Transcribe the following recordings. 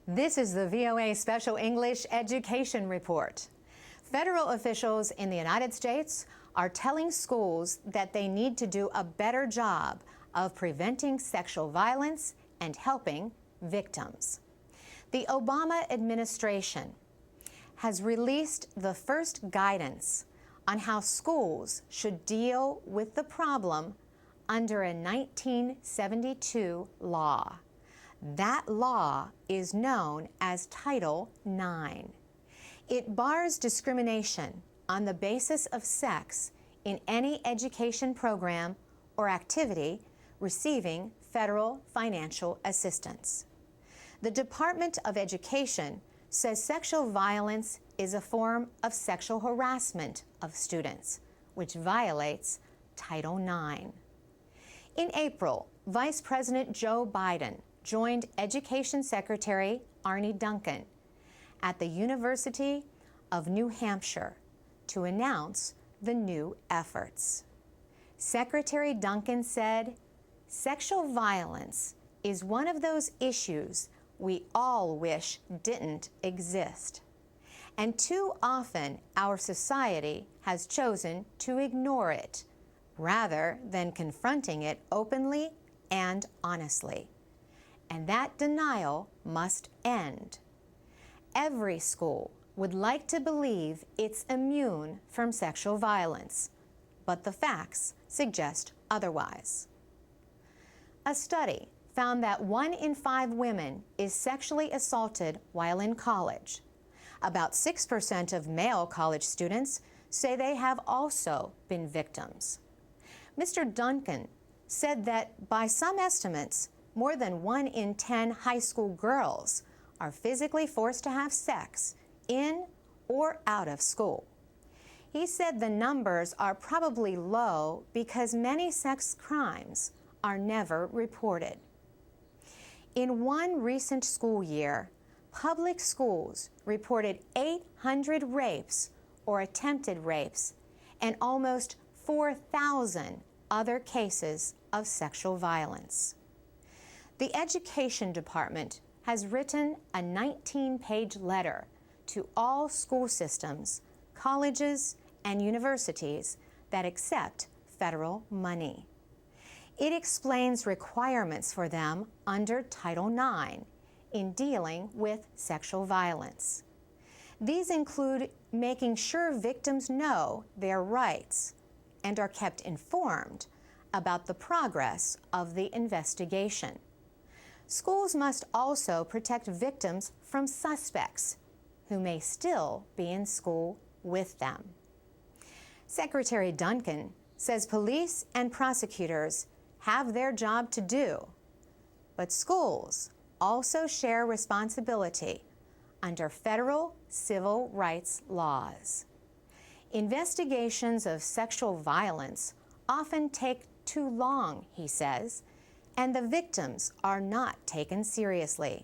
This is the VOA Special English Education Report. Federal officials in the United States are telling schools that they need to do a better job of preventing sexual violence and helping victims. The Obama administration has released the first guidance on how schools should deal with the problem under a 1972 law. That law is known as Title IX. It bars discrimination on the basis of sex in any education program or activity receiving federal financial assistance. The Department of Education says sexual violence is a form of sexual harassment of students, which violates Title IX. In April, Vice President Joe Biden joined Education Secretary Arne Duncan at the University of New Hampshire to announce the new efforts. Secretary Duncan said, "Sexual violence is one of those issues we all wish didn't exist. And too often our society has chosen to ignore it rather than confronting it openly and honestly. And that denial must end. Every school would like to believe it's immune from sexual violence, but the facts suggest otherwise." A study found that 1 in 5 women is sexually assaulted while in college. About 6% of male college students say they have also been victims. Mr. Duncan said that by some estimates, more than 1 in 10 high school girls are physically forced to have sex in or out of school. He said the numbers are probably low because many sex crimes are never reported. In one recent school year, public schools reported 800 rapes or attempted rapes and almost 4,000 other cases of sexual violence. The Education Department has written a 19-page letter to all school systems, colleges, and universities that accept federal money. It explains requirements for them under Title IX in dealing with sexual violence. These include making sure victims know their rights and are kept informed about the progress of the investigation. Schools must also protect victims from suspects who may still be in school with them. Secretary Duncan says police and prosecutors have their job to do, but schools also share responsibility under federal civil rights laws. Investigations of sexual violence often take too long, he says, and the victims are not taken seriously.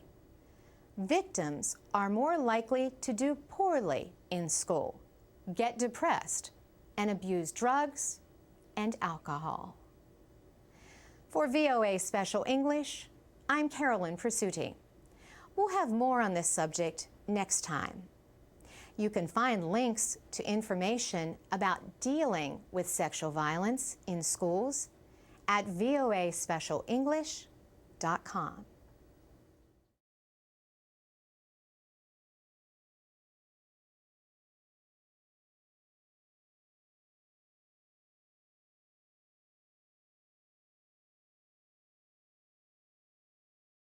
Victims are more likely to do poorly in school, get depressed, and abuse drugs and alcohol. For VOA Special English, I'm Carolyn Presutti. We'll have more on this subject next time. You can find links to information about dealing with sexual violence in schools at voaspecialenglish.com.